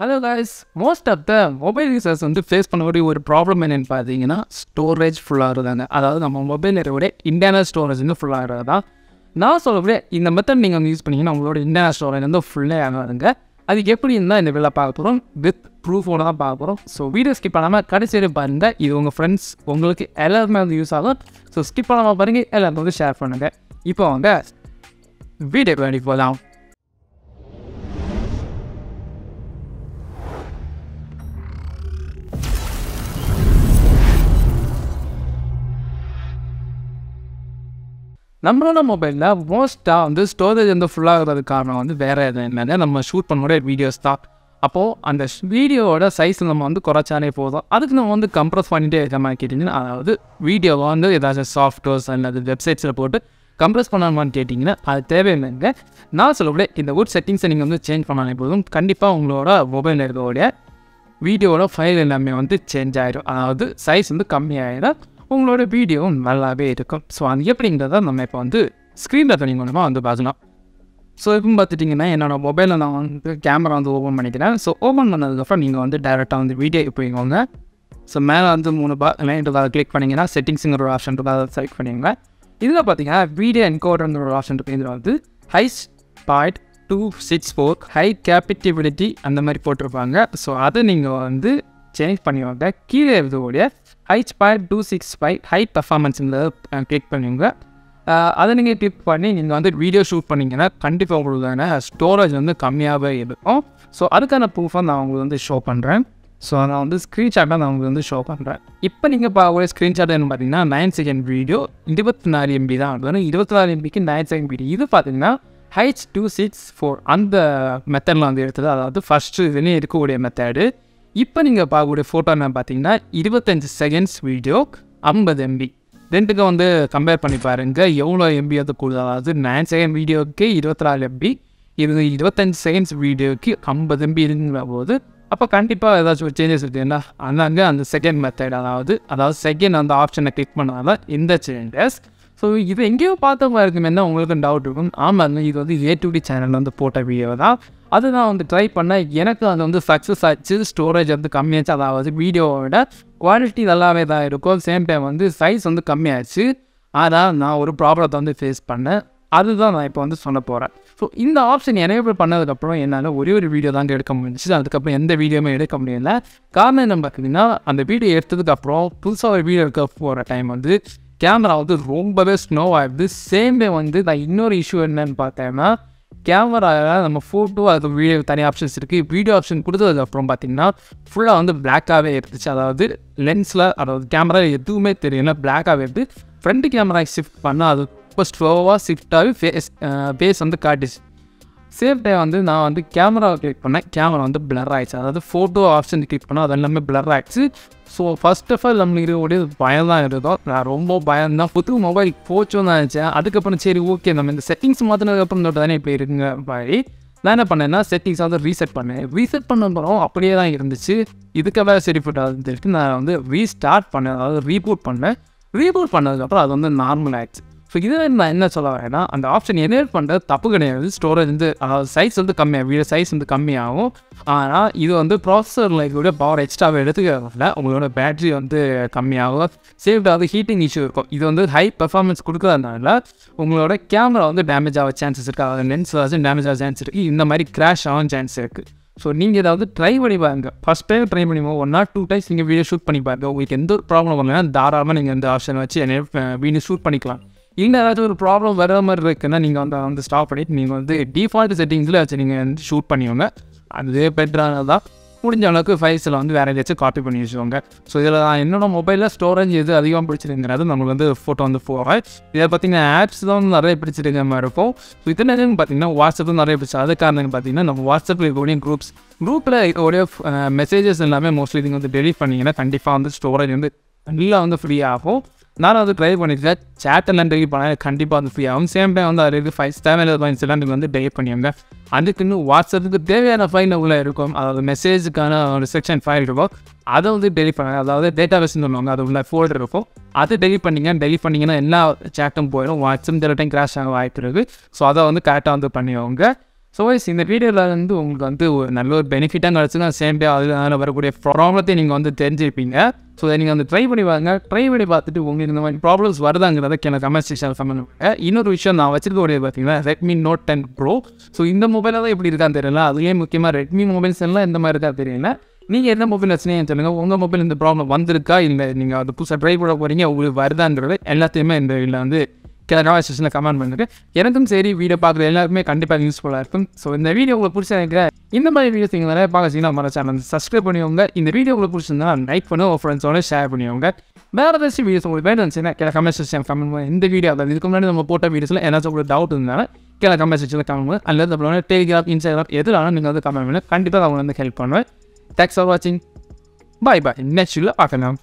Hello guys, most of the mobile users வந்து face பண்ணக்கூடிய ஒரு ப்ராப்ளம் என்னென்னு பார்த்தீங்கன்னா ஸ்டோரேஜ் ஃபுல்லாக இருந்தாங்க. அதாவது நம்ம மொபைலோட இன்டர்னல் ஸ்டோரேஜ் வந்து ஃபுல்லாக இருக்கிறது தான். நான் சொல்லக்கூடிய இந்த மெத்தட் நீங்கள் வந்து யூஸ் பண்ணிங்கன்னா உங்களோட இன்டர்னல் ஸ்டோரேஜ் வந்து ஃபுல்லாக ஆகாதுங்க. அதுக்கு எப்படி இருந்தால் இந்த வீடியோவில் பார்க்க போகிறோம், வித் ப்ரூஃபோட தான் பார்க்க போகிறோம். ஸோ வீடியோ ஸ்கிப் பண்ணாமல் கடைசி பாருங்கள். இது உங்கள் ஃப்ரெண்ட்ஸ் உங்களுக்கு எல்லாருமே வந்து யூஸ் ஆகும். ஸோ ஸ்கிப் பண்ணாமல் பாருங்கள், எல்லாருக்கும் வந்து ஷேர் பண்ணுங்கள். இப்போ அவங்க வீடியோ வேண்டி போகலாம். நம்மளோட மொபைலில் மோஸ்ட்டாக வந்து ஸ்டோரேஜ் வந்து ஃபுல்லாகிறதுக்கு காரணம் வந்து வேறு எதுவும் என்னென்னா நம்ம ஷூட் பண்ணக்கூடிய வீடியோஸ் தான். அப்போது அந்த வீடியோவோட சைஸ் நம்ம வந்து குறைச்சாலே போதும். அதுக்கு நம்ம வந்து கம்ப்ரஸ் பண்ணிகிட்டே இருக்க மாதிரி கேட்டிங்கன்னா, அதாவது வீடியோவை வந்து ஏதாச்சும் சாஃப்ட்வேர்ஸ் அல்லது வெப்சைட்ஸில் போட்டு கம்ப்ரஸ் பண்ணணுமான்னு கேட்டிங்கன்னா அது தேவையில்லைங்க. நான் சொல்லக்கூடிய இந்த ஒரு செட்டிங்ஸை நீங்கள் வந்து சேஞ்ச் பண்ணாலே போதும், கண்டிப்பாக உங்களோட மொபைலில் இருக்கக்கூடிய வீடியோவோட ஃபைல் எல்லாமே வந்து சேஞ்ச் ஆகிடும். அதாவது சைஸ் வந்து கம்மியாகிடும், உங்களோட வீடியோவும் நல்லாவே இருக்கும். ஸோ அது எப்படிங்கிறத நம்ம இப்போ வந்து ஸ்க்ரீன் ரெக்கார்டிங் மூலமாக வந்து பார்க்கலாம். ஸோ இப்போ பார்த்துட்டிங்கன்னா என்னோடய மொபைலில் நான் வந்து கேமரா வந்து ஓப்பன் பண்ணிக்கிறேன். ஸோ ஓப்பன் பண்ணதுக்கப்புறம் நீங்கள் வந்து டேரெக்டாக வந்து வீடியோ போய்க்கோங்க. ஸோ மேலே வந்து 3 லைன் கிளிக் பண்ணிங்கன்னா செட்டிங்ஸுங்கிற ஒரு ஆப்ஷன் இருக்குது, அதை செலக்ட் பண்ணிங்க. இதில் பார்த்தீங்கன்னா வீடியோ என்கோடர்ங்கிற ஒரு ஆப்ஷன் இருக்குது. இதில் வந்து H.264 ஹை கேபிட்டிபிலிட்டி அந்த மாதிரி போட்டிருப்பாங்க. ஸோ அதை நீங்கள் வந்து சேஞ்ச் பண்ணிவாங்க. கீழே இருக்கக்கூடிய H.265 ஹை பர்ஃபார்மன்ஸுங்கிறத கிளிக் பண்ணுங்க. அதை நீங்கள் கிளிக் பண்ணி நீங்கள் வந்து வீடியோ ஷூட் பண்ணிங்கன்னா கண்டிப்பாக உங்களுக்கு ஸ்டோரேஜ் வந்து கம்மியாகவே இருக்கும். ஸோ அதுக்கான ப்ரூஃபாக நான் உங்களுக்கு வந்து ஷோ பண்ணுறேன். ஸோ நான் வந்து ஸ்க்ரீன்ஷாட்டாக நான் உங்களுக்கு வந்து ஷோ பண்ணுறேன். இப்போ நீங்கள் பார்க்கக்கூடிய ஸ்க்ரீன்ஷாட் என்ன பார்த்தீங்கன்னா 9 செகண்ட் வீடியோ 24 MB தான் வரும். 24 MBக்கு 9 செகண்ட் வீடியோ. இது பார்த்தீங்கன்னா H.264 அந்த மெத்தடில் வந்து எடுத்தது, அதாவது ஃபஸ்ட்டு இதுலேயும் இருக்கக்கூடிய மெத்தடு. இப்போ நீங்கள் பார்க்கக்கூடிய ஃபோட்டோ என்ன பார்த்தீங்கன்னா 25 செகண்ட்ஸ் வீடியோ 50 MB. ரெண்டுக்கு வந்து கம்பேர் பண்ணி பாருங்கள் எவ்வளோ MB அது கூடுதல். அதாவது 9 செகண்ட் வீடியோக்கு 24 MB, இது 25 செகண்ட்ஸ் வீடியோக்கு 50 MB இருக்குங்கிற போது அப்போ கண்டிப்பாக ஏதாச்சும் ஒரு சேஞ்சஸ் இருக்குன்னா அந்தாங்க அந்த செகண்ட் மெத்தட், அதாவது செகண்ட் அந்த ஆப்ஷனை கிளிக் பண்ணால இந்த சேஞ்சஸ். ஸோ இது எங்கேயோ பார்த்த மாதிரி இருக்குமே உங்களுக்கு டவுட் இருக்கும். ஆமாங்க, இது வந்து A2D சேனலில் வந்து போட்ட வீடியோ தான். அது நான் வந்து ட்ரை பண்ணேன், எனக்கு அது வந்து சக்ஸஸ் ஆச்சு. ஸ்டோரேஜ் வந்து கம்மியாச்சு, அதாவது வீடியோவோட குவாலிட்டி நல்லாவே தான் இருக்கும். சேம் டைம் வந்து சைஸ் வந்து கம்மியாச்சு. ஆனால் நான் ஒரு ப்ராப்ளத்தை வந்து ஃபேஸ் பண்ணேன், அதுதான் நான் இப்போ வந்து சொல்ல போகிறேன். ஸோ இந்த ஆப்ஷன் எனேபிள் பண்ணதுக்கப்புறம் என்னால் ஒரே ஒரு வீடியோ தாங்க எடுக்க முடிஞ்சிச்சு. அதுக்கப்புறம் எந்த வீடியோவுமே எடுக்க முடியல. காரணம் என்ன பார்த்தீங்கன்னா, அந்த வீடியோ எடுத்ததுக்கப்புறம் புதுசாக ஒரு வீடியோ எடுக்க போகிற டைம் வந்து கேமரா வந்து ரொம்பவே ஸ்னோ ஆகிடுது. சேம் டே வந்து நான் இன்னொரு இஷ்யூ என்னன்னு பார்த்தேன்னா, கேமராவில் நம்ம ஃபோட்டோ அது வீடியோ தனி ஆப்ஷன்ஸ் இருக்குது. வீடியோ ஆப்ஷன் கொடுத்ததுக்கப்புறம் பார்த்தீங்கன்னா ஃபுல்லாக வந்து பிளாக்காகவே இருந்துச்சு. அதாவது லென்ஸில், அதாவது கேமரா எதுவுமே தெரியல, பிளாக்காகவே இருந்து. ஃப்ரண்ட் கேமரா ஷிஃப்ட் பண்ணால் அது இப்போ ஸ்லோவாக ஷிஃப்ட் ஆகி ஃபேஸ் வந்து காட்டுச்சு. சேம் டைம் வந்து நான் வந்து கேமராவை கிளிக் பண்ணேன், கேமரா வந்து பிளர் ஆகிடுச்சு. அதாவது ஃபோட்டோ ஆப்ஷன் கிளிக் பண்ணால் அது எல்லாமே பிளர் ஆகிடுச்சு. ஸோ ஃபர்ஸ்ட் ஆஃப் ஆல் நம்மளுக்கு இருக்கக்கூடிய பயம் தான் இருக்கும். நான் ரொம்ப பயம்தான், புது மொபைல் போச்சோன்னு நினச்சேன். அதுக்கப்புறம் சரி ஓகே நம்ம இந்த செட்டிங்ஸ் மாற்றினதுக்கப்புறம் இந்த தானே இப்போ இருக்குங்க மாதிரி நான் என்ன பண்ணேன்னா செட்டிங்ஸ் வந்து ரீசெட் பண்ணேன். ரீசெட் பண்ணப்பறம் அப்படியே தான் இருந்துச்சு. இதுக்காக சரி போட்டு நான் வந்து ரீஸ்டார்ட் பண்ணேன், அதாவது ரீபூட் பண்ணேன். ரீபூட் பண்ணதுக்கப்புறம் அது வந்து நார்மல் ஆகிடுச்சு. ஸோ இதில் நான் என்ன சொல்ல வரேன்னா, அந்த ஆப்ஷன் எனேபிள் பண்ணுறது தப்பு கிடையாது. ஸ்டோரேஜ் வந்து அதாவது சைஸ் வந்து கம்மியாகும், வீடியோ சைஸ் வந்து கம்மியாகும். ஆனால் இது வந்து ப்ராசஸரில் இருக்கக்கூடிய பவர் எக்ஸ்ட்ராவை எடுத்துக்கிறதுல உங்களோட பேட்ரி வந்து கம்மியாகும். சேஃப்டாக ஹீட்டிங் இஷ்யூ இருக்கும். இது வந்து ஹை பெர்ஃபார்மன்ஸ் கொடுக்குறதுனால உங்களோட கேமரா வந்து டேமேஜ் ஆக சான்சஸ் இருக்குது, அதாவது லென்ஸ் ஏதாச்சும் டேமேஜ் ஆக சான்ஸ் இருக்குது. இந்த மாதிரி கிராஷ் ஆகும் சான்ஸ் இருக்குது. ஸோ நீங்கள் ஏதாவது ட்ரை பண்ணி பாருங்க. ஃபஸ்ட் டைம் ட்ரை பண்ணி 1 or 2 டைம்ஸ் நீங்கள் வீடியோ ஷூட் பண்ணி பாருங்க. உங்களுக்கு எந்த ஒரு ப்ராப்ளம் வரலன்னா தாராளமாக நீங்கள் இந்த ஆப்ஷன் வச்சு வீடியோ ஷூட் பண்ணிக்கலாம். இல்லை ஏதாச்சும் ஒரு ப்ராப்ளம் வர மாதிரி இருக்குன்னா நீங்கள் வந்து ஸ்டாப் பண்ணிவிட்டு நீங்கள் வந்து டிஃபால்ட் செட்டிங்ஸில் வச்சு நீங்கள் வந்து ஷூட் பண்ணிக்கோங்க. அதுவே பெட்டரானதான். முடிஞ்ச அளவுக்கு ஃபைல்ஸில் வந்து வேறு ஏதாச்சும் காப்பி பண்ணி வச்சுக்கோங்க. ஸோ இதில் நான் என்னோட மொபைலில் ஸ்டோரேஜ் எது அதிகமாக பிடிச்சிருங்கிறது நம்மளுக்கு வந்து ஃபோட்டோ வந்து போகிறேன். இதை பார்த்தீங்கன்னா ஆப்ஸ் தான் வந்து நிறைய பிடிச்சிருக்க மாதிரி இருக்கும். ஸோ இத்தனை நேரம் பார்த்தீங்கன்னா வாட்ஸ்அப்பும் நிறைய பிடிச்சி. அது காரணம் பார்த்தீங்கன்னா நம்ம வாட்ஸ்அப்பில் இருக்கக்கூடிய குரூப்பில் இருக்கக்கூடிய மெசேஜஸ் எல்லாமே மோஸ்ட்லி நீங்கள் வந்து டெலிட் பண்ணிங்கன்னா கண்டிப்பாக வந்து ஸ்டோரேஜ் வந்து நல்லா வந்து ஃப்ரீ ஆகும். நான் வந்து ட்ரை பண்ணியிருக்கேன். சேட் எல்லாம் டெலிட் பண்ணால் கண்டிப்பாக வந்து ஃப்ரீ ஆகும். சேம் டைம் வந்து அதில் ஃபைல்ஸ் தேவையான ஃபைல்ஸ் எல்லாம் நீங்கள் வந்து டெலிட் பண்ணிடுங்க. அதுக்கு இன்னும் வாட்ஸ்அப்புக்கு தேவையான ஃபைல் உள்ளே இருக்கும், அதாவது மெசேஜுக்கான ஒரு செக்ஷன் ஃபைல் இருக்கும், அதை வந்து டெலிட் பண்ணுங்க. அதாவது டேட்டா பேஸ்ன்னு சொல்லுவாங்க, அது உள்ள ஃபோல்டர் இருக்கும், அதை டெலிட் பண்ணிங்கன்னா எல்லா சேட்டும் போயிடும். வாட்ஸ்அப் சில டைம் கிராஷ் ஆக வாய்ப்பு இருக்குது. ஸோ அதை வந்து கரெக்டாக வந்து பண்ணிடுவாங்க. ஸோ இந்த வீடியோவில் வந்து உங்களுக்கு வந்து ஒரு நல்ல ஒரு பெனிஃபிட்டாக கிடச்சினா சேம் டே அதில் வரக்கூடிய ப்ராப்ளத்தை நீங்கள் வந்து தெரிஞ்சிருப்பீங்க. ஸோ அதை நீங்கள் வந்து ட்ரை பண்ணி வாங்க. ட்ரை பண்ணி பார்த்துட்டு உங்களுக்கு இந்த மாதிரி ப்ராப்ளம்ஸ் வருதாங்கிறத எனக்கு கமெண்ட் செக்ஷனில் கமெண்ட் பண்ணுங்க. இன்னொரு விஷயம் நான் வச்சிருக்க பார்த்தீங்கன்னா Redmi Note 10 Pro. ஸோ இந்த மொபைலில் தான் எப்படி இருக்கான்னு தெரியல. அதுலேயே முக்கியமாக Redmi மொபைல்ஸ் எல்லாம் எந்த மாதிரி இருக்கா தெரியல. நீங்கள் எந்த மொபைல் வச்சுனேன்னு சொல்லுங்கள். உங்கள் மொபைல் இந்த ப்ராப்ளம் வந்திருக்கா இல்லை நீங்கள் அது புதுசாக ட்ரை பண்ண போகிறீங்க உங்களுக்கு வருதான்றது எல்லாத்தையுமே இந்த இதில் வந்து கமெண்ட் செக்ஷனில் கமெண்ட் பண்ணுங்க. எனக்கும் சரி வீடியோ பார்க்குற எல்லாருக்குமே கண்டிப்பாக யூஸ்ஃபுல்லாக இருக்கும். ஸோ இந்த வீடியோ உங்களுக்கு பிடிச்சிருக்க இந்த மாதிரி வீடியோஸ் நீங்கள் நிறைய பார்க்கறீங்கன்னா நம்ம சேனல் சப்ஸ்கிரைப் பண்ணிக்கோங்க. இந்த வீடியோ உங்களுக்கு பிடிச்சிருந்தா லைக் பண்ணி உங்கள் ஃப்ரெண்ட்ஸோட ஷேர் பண்ணிக்கோங்க. வேறு ஏதாச்சும் வீடியோஸ் உங்களுக்கு வேணும்னுச்சுன்னா கமெண்ட் செக்ஷன் கமெண்ட் பண்ணுங்க. இந்த வீடியோ அதாவது இதுக்கு முன்னாடி நம்ம போட்ட வீடியோஸில் ஏதாச்சும் உங்களுக்கு டவுட் இருந்தாலும் கமெண்ட் செக்ஷனில் கமெண்ட் பண்ணுங்க. அல்லது நம்மளோட டெலிகிராம் இன்ஸ்டாகிராம் எதுனாலும் நீங்கள் வந்து கமெண்ட் பண்ணுங்க. கண்டிப்பாக அவங்க வந்து ஹெல்ப் பண்ணுவேன். தேங்க்ஸ் ஃபார் வாட்சிங். பாய் பாய். நெக்ஸ்ட் வீடியோவில் பார்க்கலாம்.